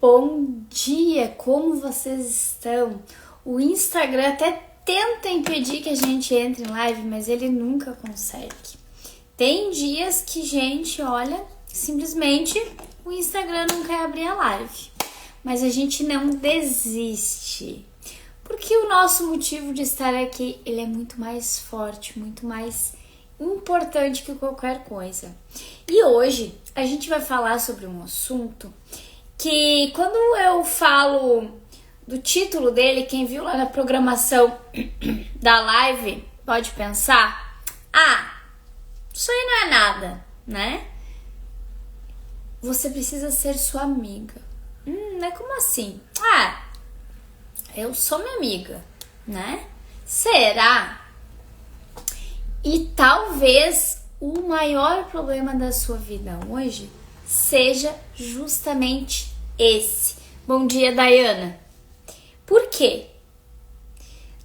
Bom dia, como vocês estão? O Instagram até tenta impedir que a gente entre em live, mas ele nunca consegue. Tem dias que, gente, olha, simplesmente o Instagram não quer abrir a live. Mas a gente não desiste. Porque o nosso motivo de estar aqui, ele é muito mais forte, muito mais importante que qualquer coisa. E hoje a gente vai falar sobre um assunto que, quando eu falo do título dele, quem viu lá na programação da live pode pensar: isso aí não é nada, né? Você precisa ser sua amiga. Né? Como assim? Eu sou minha amiga, né? Será? E talvez o maior problema da sua vida hoje seja justamente esse. Bom dia, Dayana. Por quê?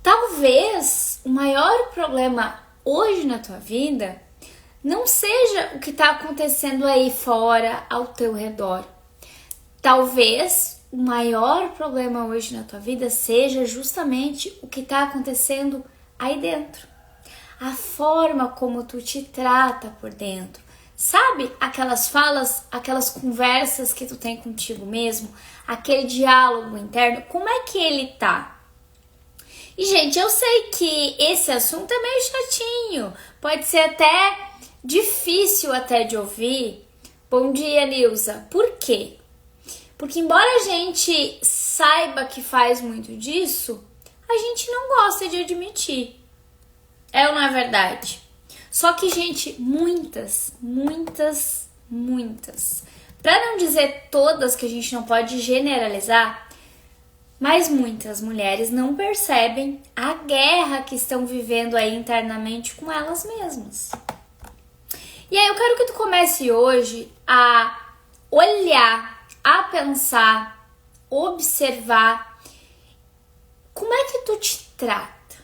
Talvez o maior problema hoje na tua vida não seja o que está acontecendo aí fora, ao teu redor. Talvez o maior problema hoje na tua vida seja justamente o que está acontecendo aí dentro. A forma como tu te trata por dentro. Sabe aquelas falas, aquelas conversas que tu tem contigo mesmo? Aquele diálogo interno, como é que ele tá? E, gente, eu sei que esse assunto é meio chatinho. Pode ser até difícil até de ouvir. Bom dia, Nilza. Por quê? Porque embora a gente saiba que faz muito disso, a gente não gosta de admitir. É ou não é verdade? Só que, gente, muitas, para não dizer todas, que a gente não pode generalizar, mas muitas mulheres não percebem a guerra que estão vivendo aí internamente com elas mesmas. E aí eu quero que tu comece hoje a olhar, a pensar, observar como é que tu te trata,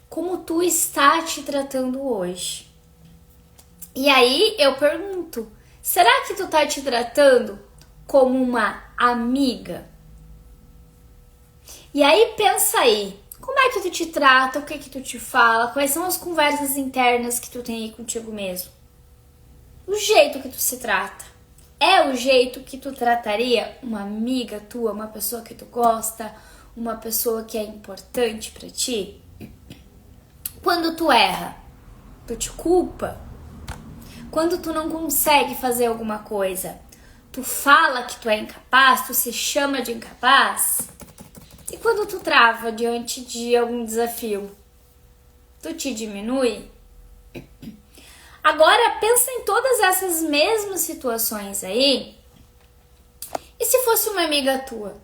como tu está te tratando hoje. E aí eu pergunto, será que tu tá te tratando como uma amiga? E aí pensa aí, como é que tu te trata, o que que tu te fala, quais são as conversas internas que tu tem aí contigo mesmo? O jeito que tu se trata é o jeito que tu trataria uma amiga tua, uma pessoa que tu gosta, uma pessoa que é importante pra ti? Quando tu erra, tu te culpa? Quando tu não consegue fazer alguma coisa, tu fala que tu é incapaz, tu se chama de incapaz? E quando tu trava diante de algum desafio, tu te diminui? Agora pensa em todas essas mesmas situações aí. E se fosse uma amiga tua?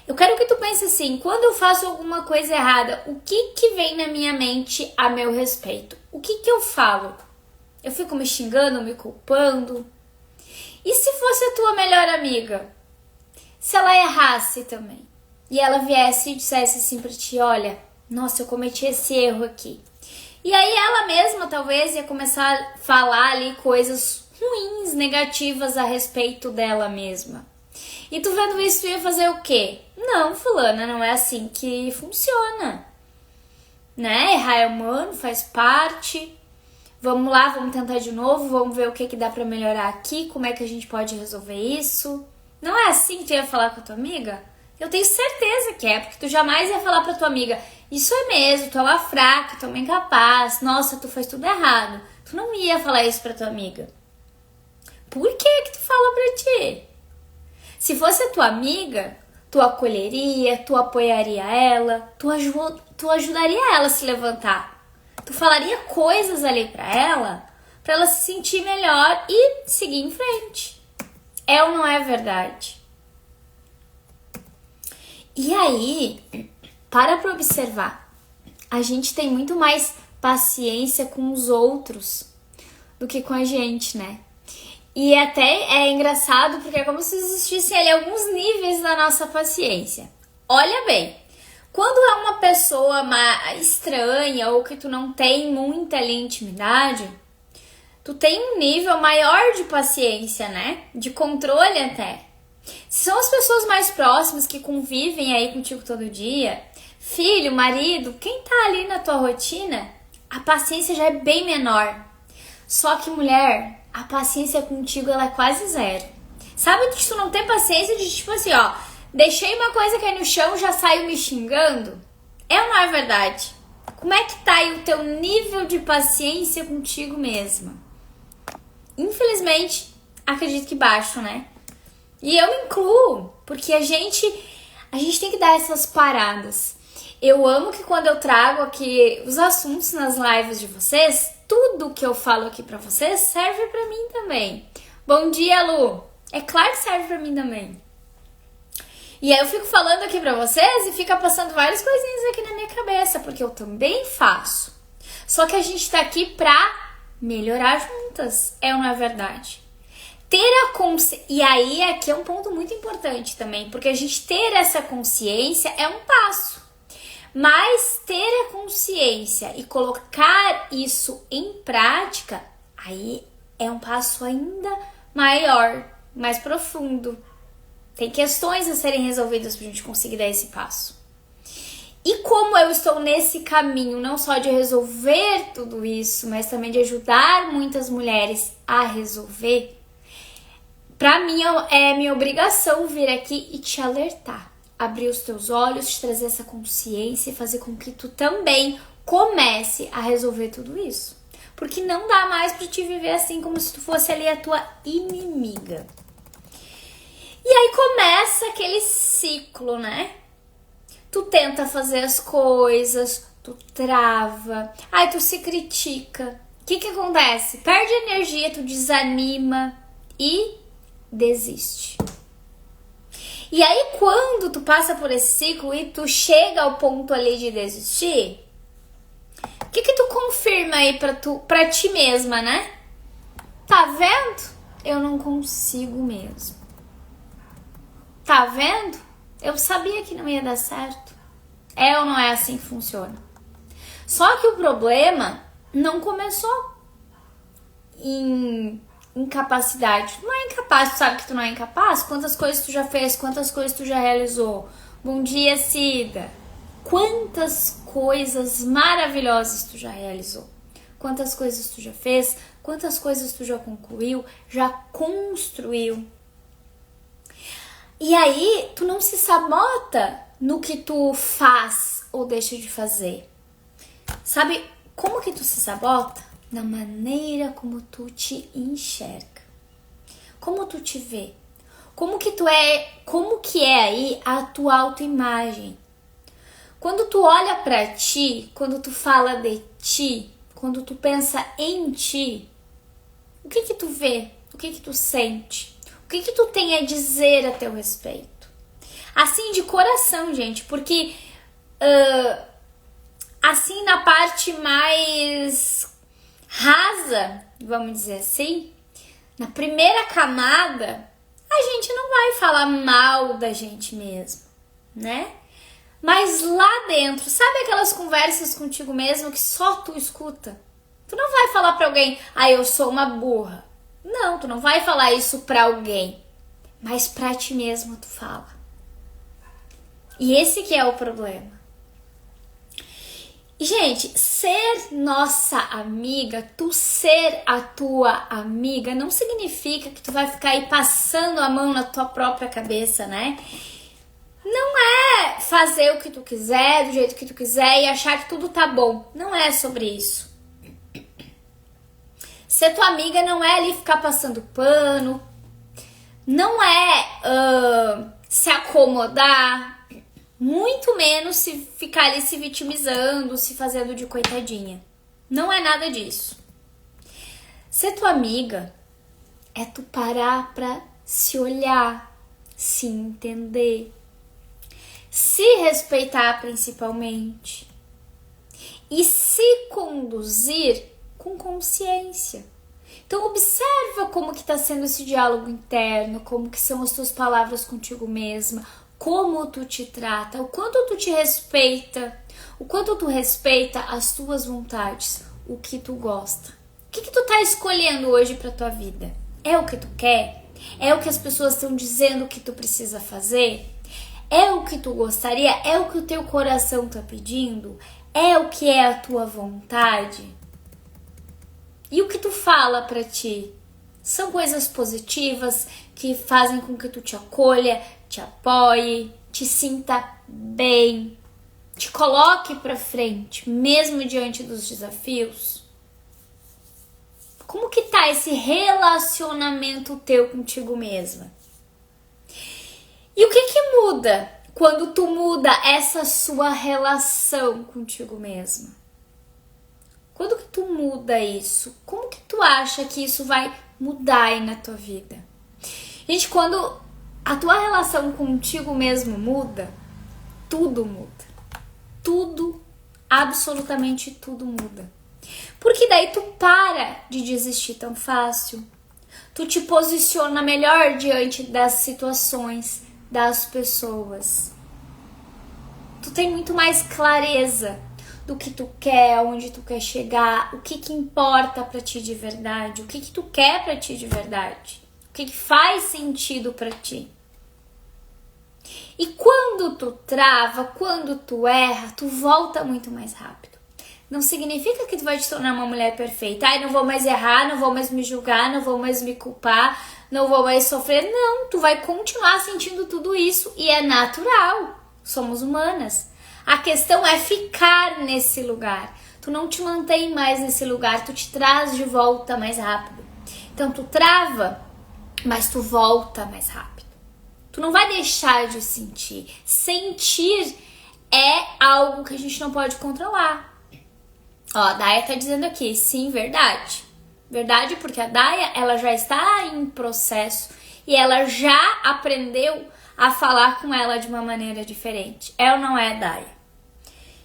Eu quero que tu pense assim, quando eu faço alguma coisa errada, o que vem na minha mente a meu respeito? O que eu falo? Eu fico me xingando, me culpando? E se fosse a tua melhor amiga? Se ela errasse também, e ela viesse e dissesse assim pra ti: olha, nossa, eu cometi esse erro aqui. E aí ela mesma talvez ia começar a falar ali coisas ruins, negativas a respeito dela mesma. E tu vendo isso, tu ia fazer o quê? Não, fulana, não é assim que funciona. Né? Errar é humano, faz parte. Vamos lá, vamos tentar de novo, vamos ver o que dá pra melhorar aqui, como é que a gente pode resolver isso. Não é assim que tu ia falar com a tua amiga? Eu tenho certeza que é, porque tu jamais ia falar pra tua amiga: isso é mesmo, tu é uma fraca, tu é uma incapaz, nossa, tu faz tudo errado. Tu não ia falar isso pra tua amiga. Por que tu falou pra ti? Se fosse a tua amiga, tu acolheria, tu apoiaria ela, tu ajudaria ela a se levantar. Tu falaria coisas ali pra ela se sentir melhor e seguir em frente. É ou não é verdade? E aí, para observar, a gente tem muito mais paciência com os outros do que com a gente, né? E até é engraçado porque é como se existissem ali alguns níveis da nossa paciência. Olha bem, quando é uma pessoa estranha ou que tu não tem muita ali intimidade, tu tem um nível maior de paciência, né? De controle até. Se são as pessoas mais próximas que convivem aí contigo todo dia, filho, marido, quem tá ali na tua rotina, a paciência já é bem menor. Só que, mulher, a paciência contigo ela é quase zero. Sabe que tu não tem paciência de tipo assim, ó, deixei uma coisa cair no chão, já saio me xingando? É ou não é verdade? Como é que tá aí o teu nível de paciência contigo mesma? Infelizmente, acredito que baixo, né? E eu me incluo, porque a gente tem que dar essas paradas. Eu amo que quando eu trago aqui os assuntos nas lives de vocês, tudo que eu falo aqui pra vocês serve pra mim também. Bom dia, Lu! É claro que serve pra mim também. E aí eu fico falando aqui pra vocês e fica passando várias coisinhas aqui na minha cabeça, porque eu também faço. Só que a gente tá aqui pra melhorar juntas, é ou não é verdade? Ter a consciência, e aí aqui é um ponto muito importante também, porque a gente ter essa consciência é um passo. Mas ter a consciência e colocar isso em prática, aí é um passo ainda maior, mais profundo. Tem questões a serem resolvidas pra gente conseguir dar esse passo. E como eu estou nesse caminho, não só de resolver tudo isso, mas também de ajudar muitas mulheres a resolver, pra mim é minha obrigação vir aqui e te alertar. Abrir os teus olhos, te trazer essa consciência e fazer com que tu também comece a resolver tudo isso. Porque não dá mais pra te viver assim como se tu fosse ali a tua inimiga. E aí começa aquele ciclo, né? Tu tenta fazer as coisas, tu trava, aí tu se critica. O que acontece? Perde energia, tu desanima e desiste. E aí quando tu passa por esse ciclo e tu chega ao ponto ali de desistir, o que tu confirma aí pra ti mesma, né? Tá vendo? Eu não consigo mesmo. Tá vendo? Eu sabia que não ia dar certo. É ou não é assim que funciona? Só que o problema não começou em incapacidade. Tu não é incapaz, tu sabe que tu não é incapaz? Quantas coisas tu já fez? Quantas coisas tu já realizou? Bom dia, Cida. Quantas coisas maravilhosas tu já realizou? Quantas coisas tu já fez? Quantas coisas tu já concluiu? Já construiu? E aí, tu não se sabota no que tu faz ou deixa de fazer. Sabe como que tu se sabota? Na maneira como tu te enxerga. Como tu te vê. Como que é aí a tua autoimagem. Quando tu olha pra ti, quando tu fala de ti, quando tu pensa em ti, o que tu vê? O que tu sente? O que tu tem a dizer a teu respeito? Assim, de coração, gente, porque assim, na parte mais rasa, vamos dizer assim, na primeira camada, a gente não vai falar mal da gente mesmo, né? Mas lá dentro, sabe aquelas conversas contigo mesmo que só tu escuta? Tu não vai falar pra alguém, eu sou uma burra. Não, tu não vai falar isso pra alguém, mas pra ti mesmo tu fala. E esse que é o problema. Gente, ser nossa amiga, tu ser a tua amiga, não significa que tu vai ficar aí passando a mão na tua própria cabeça, né? Não é fazer o que tu quiser, do jeito que tu quiser e achar que tudo tá bom. Não é sobre isso. Ser tua amiga não é ali ficar passando pano, não é se acomodar, muito menos se ficar ali se vitimizando, se fazendo de coitadinha. Não é nada disso. Ser tua amiga é tu parar pra se olhar, se entender, se respeitar principalmente e se conduzir com consciência. Então observa como que tá sendo esse diálogo interno, como que são as tuas palavras contigo mesma, como tu te trata, o quanto tu te respeita, o quanto tu respeita as tuas vontades, o que tu gosta. O que tu tá escolhendo hoje pra tua vida? É o que tu quer? É o que as pessoas estão dizendo que tu precisa fazer? É o que tu gostaria? É o que o teu coração tá pedindo? É o que é a tua vontade? E o que tu fala pra ti? São coisas positivas que fazem com que tu te acolha, te apoie, te sinta bem, te coloque pra frente, mesmo diante dos desafios? Como que tá esse relacionamento teu contigo mesma? E o que muda quando tu muda essa sua relação contigo mesma? Quando que tu muda isso? Como que tu acha que isso vai mudar aí na tua vida? Gente, quando a tua relação contigo mesmo muda, tudo muda. Tudo, absolutamente tudo muda. Porque daí tu para de desistir tão fácil. Tu te posiciona melhor diante das situações, das pessoas. Tu tem muito mais clareza do que tu quer, onde tu quer chegar, o que importa pra ti de verdade, o que tu quer pra ti de verdade, o que faz sentido pra ti. E quando tu trava, quando tu erra, tu volta muito mais rápido. Não significa que tu vai te tornar uma mulher perfeita. Ai, não vou mais errar, não vou mais me julgar, não vou mais me culpar, não vou mais sofrer. Não, tu vai continuar sentindo tudo isso e é natural. Somos humanas. A questão é ficar nesse lugar. Tu não te mantém mais nesse lugar, tu te traz de volta mais rápido. Então tu trava, mas tu volta mais rápido. Tu não vai deixar de sentir. Sentir é algo que a gente não pode controlar. Ó, a Daya tá dizendo aqui, sim, verdade. Verdade, porque a Daya, ela já está em processo e ela já aprendeu a falar com ela de uma maneira diferente. É ou não é, Daya?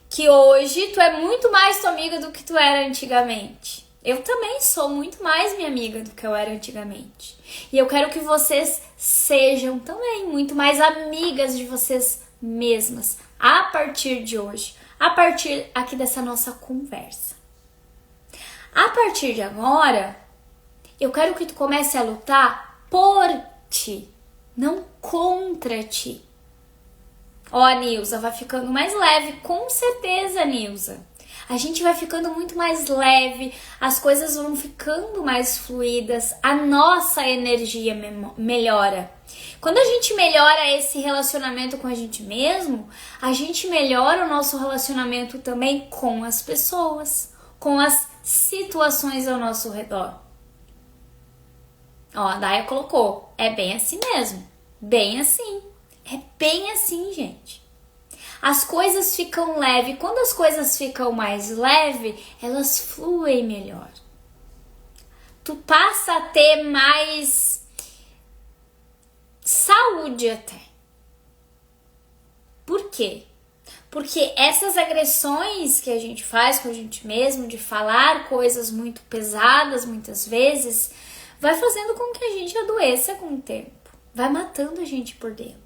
Que hoje tu é muito mais tua amiga do que tu era antigamente. Eu também sou muito mais minha amiga do que eu era antigamente. E eu quero que vocês sejam também muito mais amigas de vocês mesmas a partir de hoje. A partir aqui dessa nossa conversa. A partir de agora, eu quero que tu comece a lutar por ti, não contra ti. Ó, Nilza, vai ficando mais leve, com certeza, Nilza. A gente vai ficando muito mais leve, as coisas vão ficando mais fluidas, a nossa energia melhora. Quando a gente melhora esse relacionamento com a gente mesmo, a gente melhora o nosso relacionamento também com as pessoas, com as situações ao nosso redor. Ó, a Daya colocou, é bem assim mesmo, bem assim. É bem assim, gente. As coisas ficam leves. Quando as coisas ficam mais leves, elas fluem melhor. Tu passa a ter mais saúde até. Por quê? Porque essas agressões que a gente faz com a gente mesmo, de falar coisas muito pesadas muitas vezes, vai fazendo com que a gente adoeça com o tempo. Vai matando a gente por dentro.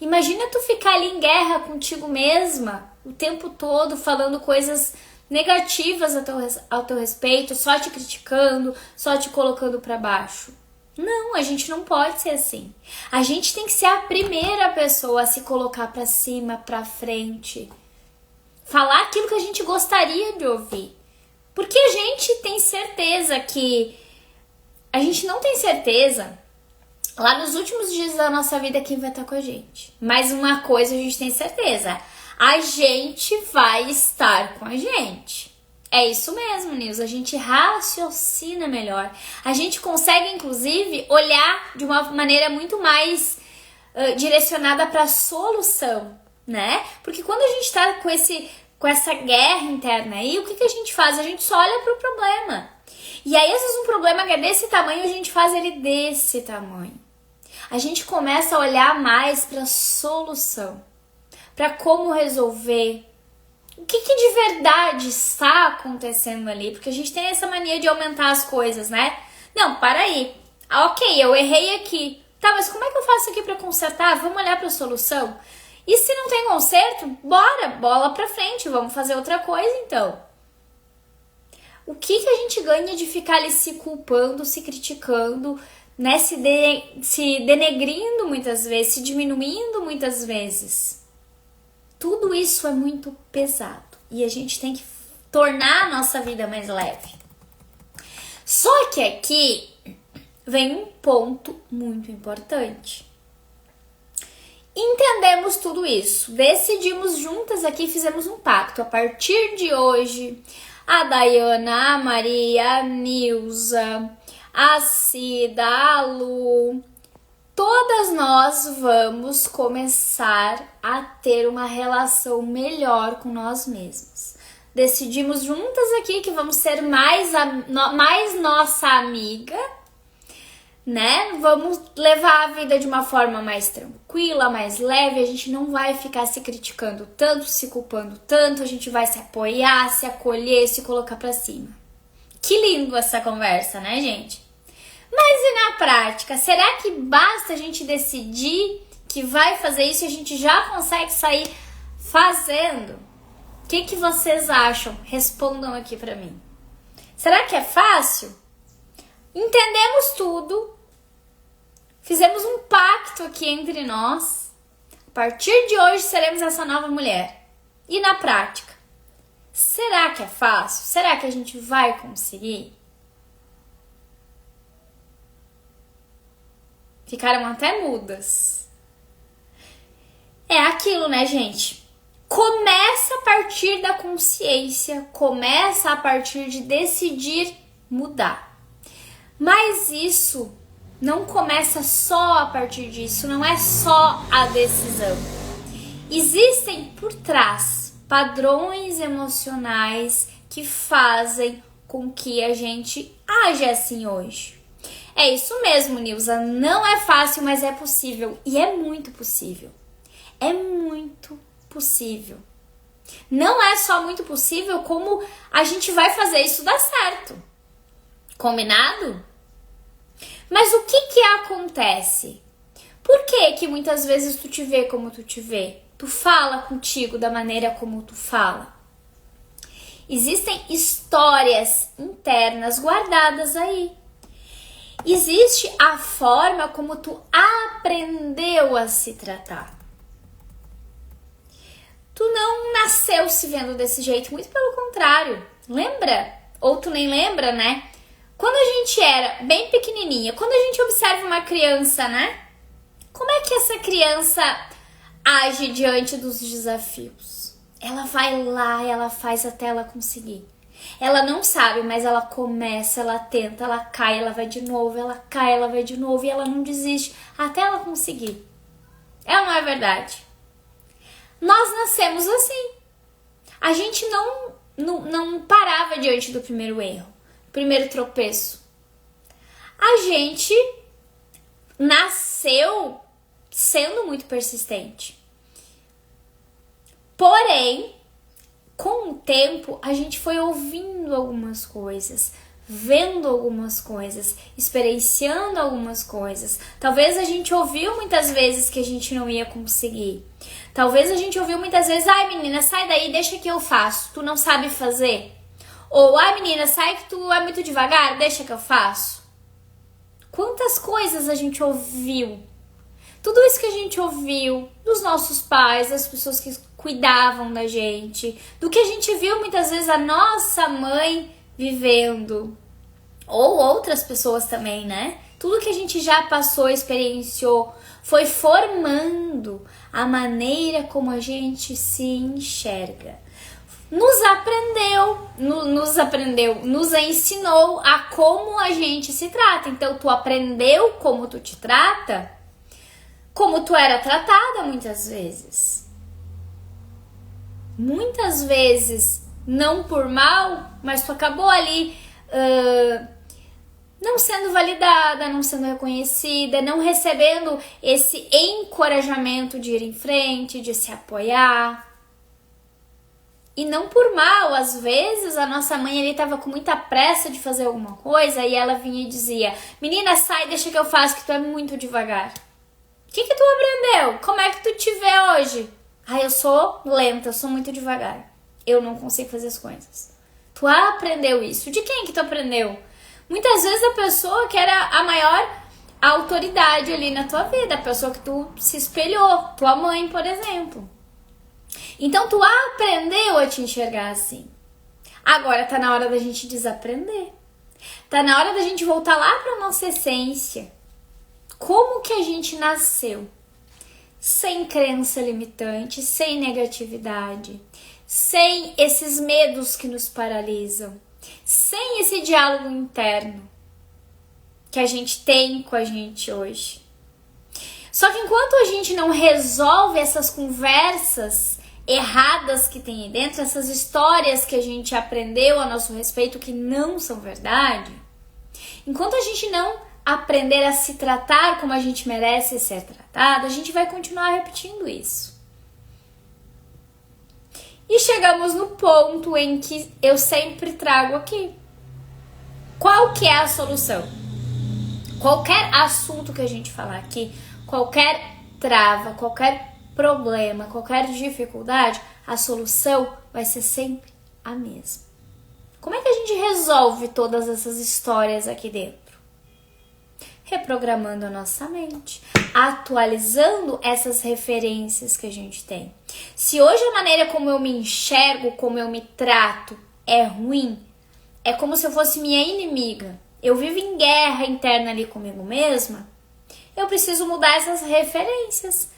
Imagina tu ficar ali em guerra contigo mesma o tempo todo, falando coisas negativas ao teu respeito, só te criticando, só te colocando pra baixo. Não, a gente não pode ser assim. A gente tem que ser a primeira pessoa a se colocar pra cima, pra frente. Falar aquilo que a gente gostaria de ouvir. Porque a gente tem certeza que... A gente não tem certeza... Lá nos últimos dias da nossa vida, quem vai estar com a gente? Mas uma coisa a gente tem certeza. A gente vai estar com a gente. É isso mesmo, Nilza. A gente raciocina melhor. A gente consegue, inclusive, olhar de uma maneira muito mais direcionada para a solução, né? Porque quando a gente está com essa guerra interna aí, o que a gente faz? A gente só olha para o problema. E aí, às vezes, um problema que é desse tamanho, a gente faz ele desse tamanho. A gente começa a olhar mais para a solução, para como resolver, o que de verdade está acontecendo ali, porque a gente tem essa mania de aumentar as coisas, né? Não, para aí. Ok, eu errei aqui. Tá, mas como é que eu faço aqui para consertar? Vamos olhar para a solução. E se não tem conserto, bora, bola para frente, vamos fazer outra coisa então. O que a gente ganha de ficar ali se culpando, se criticando, né, se denegrindo muitas vezes, se diminuindo muitas vezes. Tudo isso é muito pesado e a gente tem que tornar a nossa vida mais leve. Só que aqui vem um ponto muito importante. Entendemos tudo isso, decidimos juntas aqui, fizemos um pacto. A partir de hoje, a Dayana, a Maria, a Nilza, a Cida, a Lu, todas nós vamos começar a ter uma relação melhor com nós mesmos. Decidimos juntas aqui que vamos ser mais nossa amiga, né? Vamos levar a vida de uma forma mais tranquila, mais leve. A gente não vai ficar se criticando tanto, se culpando tanto. A gente vai se apoiar, se acolher, se colocar pra cima. Que lindo essa conversa, né, gente? Mas e na prática? Será que basta a gente decidir que vai fazer isso e a gente já consegue sair fazendo? O que vocês acham? Respondam aqui pra mim. Será que é fácil? Entendemos tudo. Fizemos um pacto aqui entre nós. A partir de hoje seremos essa nova mulher. E na prática? Será que é fácil? Será que a gente vai conseguir? Ficaram até mudas. É aquilo, né, gente? Começa a partir da consciência, começa a partir de decidir mudar. Mas isso não começa só a partir disso, não é só a decisão. Existem por trás padrões emocionais que fazem com que a gente age assim hoje. É isso mesmo, Nilza, não é fácil, mas é possível. E é muito possível. É muito possível. Não é só muito possível, como a gente vai fazer isso dar certo. Combinado? Mas o que acontece? Por que muitas vezes tu te vê como tu te vê? Tu fala contigo da maneira como tu fala? Existem histórias internas guardadas aí. Existe a forma como tu aprendeu a se tratar. Tu não nasceu se vendo desse jeito, muito pelo contrário. Lembra? Ou tu nem lembra, né? Quando a gente era bem pequenininha, quando a gente observa uma criança, né? Como é que essa criança age diante dos desafios? Ela vai lá, ela faz até ela conseguir. Ela não sabe, mas ela começa, ela tenta, ela cai, ela vai de novo, ela cai, ela vai de novo e ela não desiste até ela conseguir. É ou não é verdade? Nós nascemos assim. A gente não parava diante do primeiro erro, primeiro tropeço. A gente nasceu sendo muito persistente. Porém, com o tempo, a gente foi ouvindo algumas coisas, vendo algumas coisas, experienciando algumas coisas. Talvez a gente ouviu muitas vezes que a gente não ia conseguir. Talvez a gente ouviu muitas vezes, ai menina, sai daí, deixa que eu faço, tu não sabe fazer. Ou, ai menina, sai que tu é muito devagar, deixa que eu faço. Quantas coisas a gente ouviu? Tudo isso que a gente ouviu dos nossos pais, das pessoas que cuidavam da gente, do que a gente viu muitas vezes a nossa mãe vivendo, ou outras pessoas também, né? Tudo que a gente já passou, experienciou, foi formando a maneira como a gente se enxerga. Nos ensinou a como a gente se trata. Então, tu aprendeu como tu te trata, como tu era tratada muitas vezes. Muitas vezes, não por mal, mas tu acabou ali não sendo validada, não sendo reconhecida, não recebendo esse encorajamento de ir em frente, de se apoiar. E não por mal, às vezes a nossa mãe ali estava com muita pressa de fazer alguma coisa e ela vinha e dizia, menina, sai, deixa que eu faço, que tu é muito devagar. O que tu aprendeu? Como é que tu te vê hoje? Ah, eu sou lenta, eu sou muito devagar. Eu não consigo fazer as coisas. Tu aprendeu isso. De quem que tu aprendeu? Muitas vezes a pessoa que era a maior a autoridade ali na tua vida, a pessoa que tu se espelhou, tua mãe, por exemplo. Então tu aprendeu a te enxergar assim. Agora tá na hora da gente desaprender. Tá na hora da gente voltar lá pra nossa essência. Como que a gente nasceu? Sem crença limitante, sem negatividade, sem esses medos que nos paralisam, sem esse diálogo interno que a gente tem com a gente hoje. Só que enquanto a gente não resolve essas conversas erradas que tem aí dentro, essas histórias que a gente aprendeu a nosso respeito que não são verdade, enquanto a gente não aprender a se tratar como a gente merece ser tratado, a gente vai continuar repetindo isso. E chegamos no ponto em que eu sempre trago aqui. Qual que é a solução? Qualquer assunto que a gente falar aqui, qualquer trava, qualquer problema, qualquer dificuldade, a solução vai ser sempre a mesma. Como é que a gente resolve todas essas histórias aqui dentro? Reprogramando a nossa mente, atualizando essas referências que a gente tem. Se hoje a maneira como eu me enxergo, como eu me trato é ruim, é como se eu fosse minha inimiga, eu vivo em guerra interna ali comigo mesma, eu preciso mudar essas referências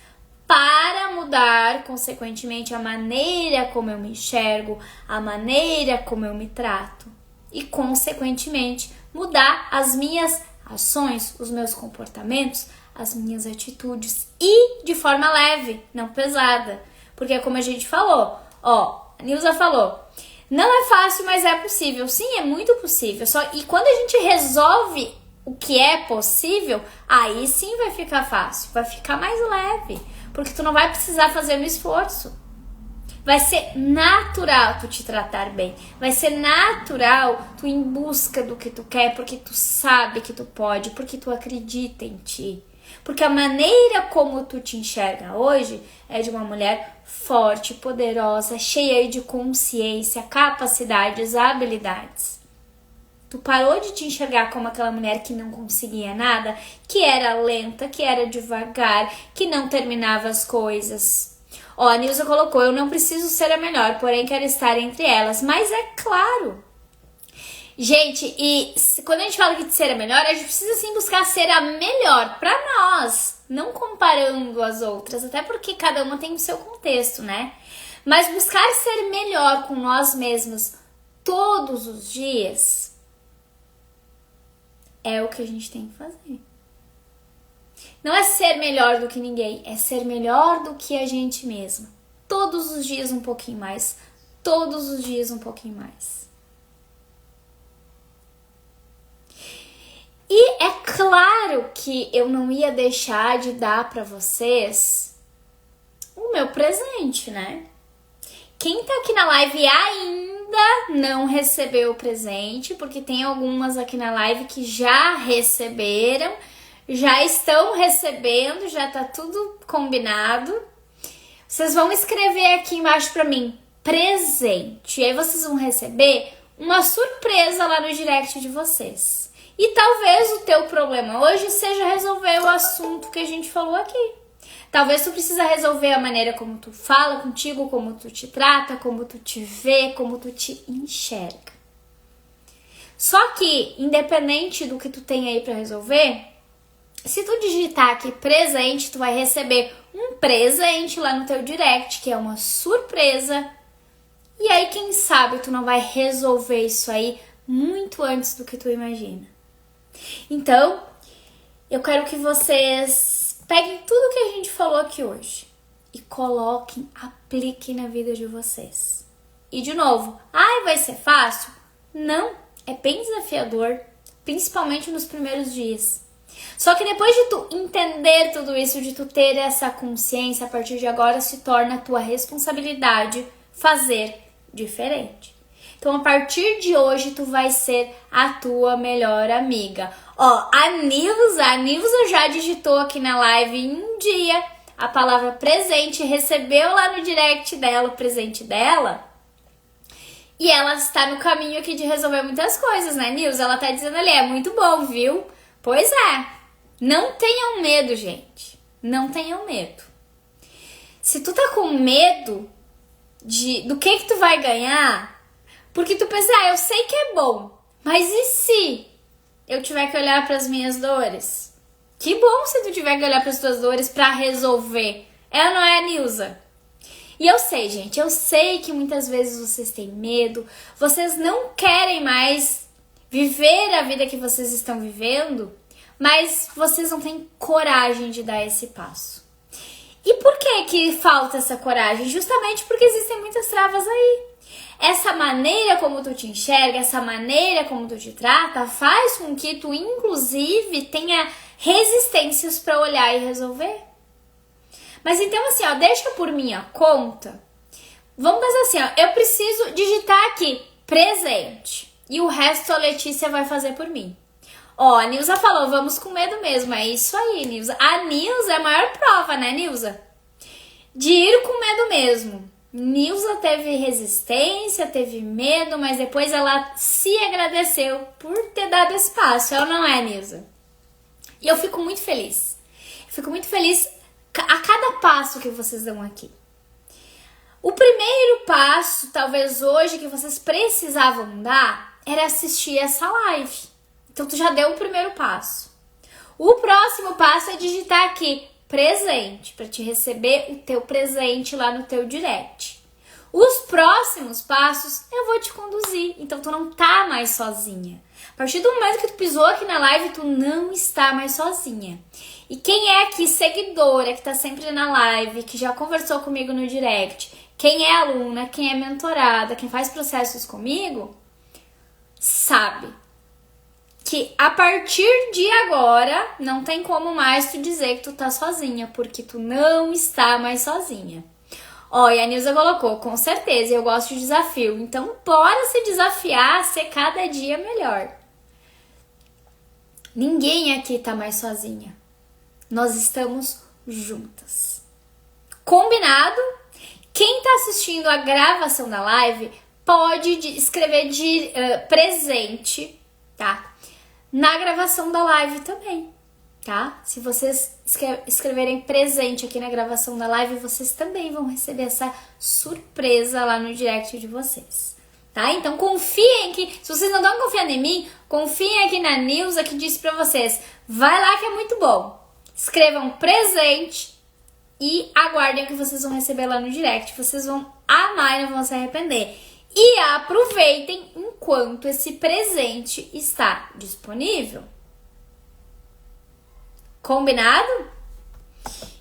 para mudar, consequentemente, a maneira como eu me enxergo, a maneira como eu me trato e, consequentemente, mudar as minhas ações, os meus comportamentos, as minhas atitudes e de forma leve, não pesada. Porque como a gente falou, a Nilza falou, não é fácil, mas é possível. Sim, é muito possível. E quando a gente resolve o que é possível, aí sim vai ficar fácil, vai ficar mais leve. Porque tu não vai precisar fazer um esforço. Vai ser natural tu te tratar bem. Vai ser natural tu ir em busca do que tu quer, porque tu sabe que tu pode, porque tu acredita em ti. Porque a maneira como tu te enxerga hoje é de uma mulher forte, poderosa, cheia de consciência, capacidades, habilidades. Tu parou de te enxergar como aquela mulher que não conseguia nada, que era lenta, que era devagar, que não terminava as coisas. A Nilza colocou, eu não preciso ser a melhor, porém quero estar entre elas. Mas é claro. Gente, e quando a gente fala de ser a melhor, a gente precisa sim buscar ser a melhor pra nós, não comparando as outras, até porque cada uma tem o seu contexto, né? Mas buscar ser melhor com nós mesmos todos os dias é o que a gente tem que fazer. Não é ser melhor do que ninguém, é ser melhor do que a gente mesma. Todos os dias um pouquinho mais, todos os dias um pouquinho mais. E é claro que eu não ia deixar de dar pra vocês o meu presente, né? Quem tá aqui na live e ainda não recebeu o presente, porque tem algumas aqui na live que já receberam, já estão recebendo, já tá tudo combinado. Vocês vão escrever aqui embaixo pra mim, presente. E aí vocês vão receber uma surpresa lá no direct de vocês. E talvez o teu problema hoje seja resolver o assunto que a gente falou aqui. Talvez tu precisa resolver a maneira como tu fala contigo, como tu te trata, como tu te vê, como tu te enxerga. Só que, independente do que tu tem aí pra resolver, se tu digitar aqui presente, tu vai receber um presente lá no teu direct, que é uma surpresa. E aí, quem sabe, tu não vai resolver isso aí muito antes do que tu imagina. Então, eu quero que vocês peguem tudo que a gente falou aqui hoje e coloquem, apliquem na vida de vocês. E de novo, vai ser fácil? Não, é bem desafiador, principalmente nos primeiros dias. Só que depois de tu entender tudo isso, de tu ter essa consciência, a partir de agora se torna a tua responsabilidade fazer diferente. Então, a partir de hoje, tu vai ser a tua melhor amiga. A Nilza já digitou aqui na live em um dia a palavra presente, recebeu lá no direct dela o presente dela. E ela está no caminho aqui de resolver muitas coisas, né, Nilza? Ela tá dizendo ali, é muito bom, viu? Pois é. Não tenham medo, gente. Não tenham medo. Se tu tá com medo do que tu vai ganhar, porque tu pensa, eu sei que é bom, mas e se eu tiver que olhar para as minhas dores? Que bom se tu tiver que olhar para as tuas dores para resolver. É ou não é, Nilza? E eu sei, gente, eu sei que muitas vezes vocês têm medo, vocês não querem mais viver a vida que vocês estão vivendo, mas vocês não têm coragem de dar esse passo. E por que falta essa coragem? Justamente porque existem muitas travas aí. Essa maneira como tu te enxerga, essa maneira como tu te trata, faz com que tu, inclusive, tenha resistências para olhar e resolver. Mas então, assim, deixa por minha conta. Vamos pensar assim, eu preciso digitar aqui, presente. E o resto a Letícia vai fazer por mim. A Nilza falou, vamos com medo mesmo. É isso aí, Nilza. A Nilza é a maior prova, né, Nilza? De ir com medo mesmo. Nilza teve resistência, teve medo, mas depois ela se agradeceu por ter dado espaço. É ou não é, Nilza? E eu fico muito feliz. Eu fico muito feliz a cada passo que vocês dão aqui. O primeiro passo, talvez hoje, que vocês precisavam dar, era assistir essa live. Então, tu já deu o primeiro passo. O próximo passo é digitar aqui, presente, para te receber o teu presente lá no teu direct. Os próximos passos, eu vou te conduzir. Então, tu não tá mais sozinha. A partir do momento que tu pisou aqui na live, tu não está mais sozinha. E quem é aqui seguidora, que tá sempre na live, que já conversou comigo no direct, quem é aluna, quem é mentorada, quem faz processos comigo, sabe que a partir de agora não tem como mais tu dizer que tu tá sozinha, porque tu não está mais sozinha. E a Nilza colocou, com certeza, eu gosto de desafio. Então, bora se desafiar a ser cada dia melhor. Ninguém aqui tá mais sozinha. Nós estamos juntas. Combinado? Quem tá assistindo a gravação da live pode escrever de presente, tá? Na gravação da live também, tá? Se vocês escreverem presente aqui na gravação da live, vocês também vão receber essa surpresa lá no direct de vocês, tá? Então confiem que, se vocês não estão confiando em mim, confiem aqui na Nilza que disse pra vocês, vai lá que é muito bom. Escrevam presente e aguardem que vocês vão receber lá no direct. Vocês vão amar e não vão se arrepender. E aproveitem enquanto esse presente está disponível. Combinado?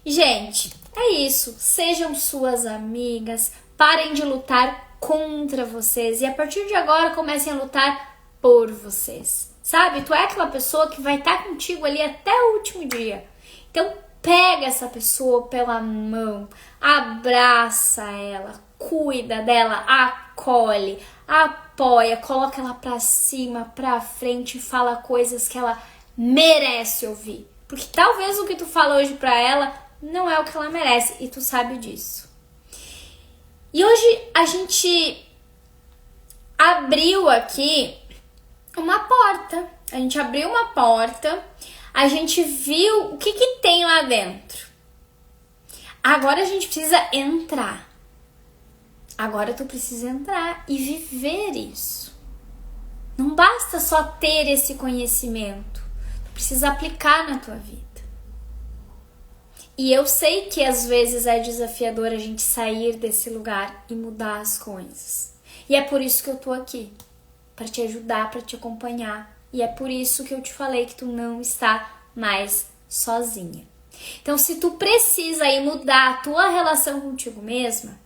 Gente, é isso. Sejam suas amigas. Parem de lutar contra vocês. E a partir de agora comecem a lutar por vocês. Sabe? Tu é aquela pessoa que vai estar contigo ali até o último dia. Então, pega essa pessoa pela mão, abraça ela, cuida dela, acolhe, apoia, coloca ela pra cima, pra frente e fala coisas que ela merece ouvir. Porque talvez o que tu fala hoje pra ela não é o que ela merece e tu sabe disso. E hoje a gente abriu aqui uma porta. A gente abriu uma porta, a gente viu o que tem lá dentro. Agora a gente precisa entrar. Agora tu precisa entrar e viver isso. Não basta só ter esse conhecimento. Tu precisa aplicar na tua vida. E eu sei que às vezes é desafiador a gente sair desse lugar e mudar as coisas. E é por isso que eu tô aqui. Para te ajudar, para te acompanhar. E é por isso que eu te falei que tu não está mais sozinha. Então, se tu precisa aí mudar a tua relação contigo mesma,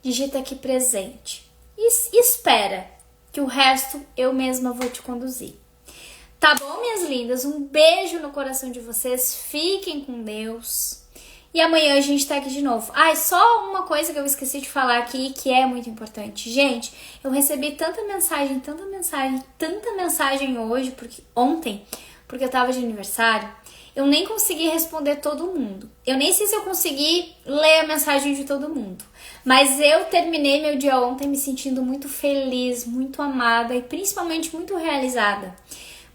digita aqui presente. E espera que o resto eu mesma vou te conduzir. Tá bom, minhas lindas? Um beijo no coração de vocês. Fiquem com Deus. E amanhã a gente tá aqui de novo. Só uma coisa que eu esqueci de falar aqui, que é muito importante. Gente, eu recebi tanta mensagem hoje, ontem, porque eu tava de aniversário. Eu nem consegui responder todo mundo. Eu nem sei se eu consegui ler a mensagem de todo mundo. Mas eu terminei meu dia ontem me sentindo muito feliz, muito amada e principalmente muito realizada.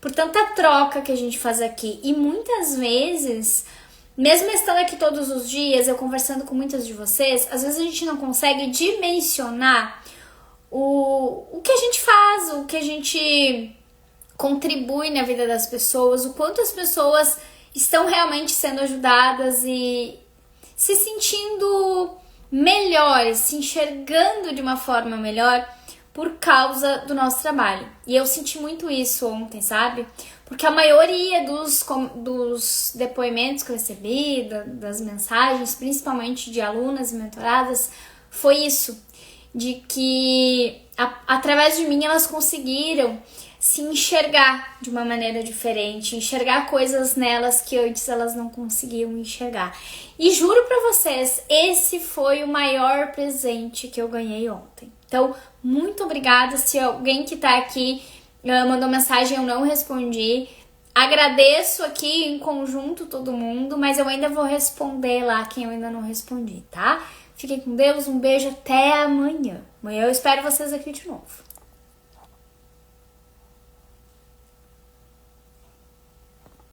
por tanta troca que a gente faz aqui. E muitas vezes, mesmo estando aqui todos os dias, eu conversando com muitas de vocês, às vezes a gente não consegue dimensionar o que a gente faz, o que a gente contribui na vida das pessoas, o quanto as pessoas estão realmente sendo ajudadas e se sentindo melhores, se enxergando de uma forma melhor por causa do nosso trabalho. E eu senti muito isso ontem, sabe? Porque a maioria dos depoimentos que eu recebi, das mensagens, principalmente de alunas e mentoradas, foi isso. De que através de mim elas conseguiram se enxergar de uma maneira diferente, enxergar coisas nelas que antes elas não conseguiam enxergar. E juro pra vocês, esse foi o maior presente que eu ganhei ontem. Então, muito obrigada. Se alguém que tá aqui mandou mensagem, eu não respondi. Agradeço aqui em conjunto todo mundo, mas eu ainda vou responder lá quem eu ainda não respondi, tá? Fiquem com Deus, um beijo, até amanhã. Amanhã eu espero vocês aqui de novo.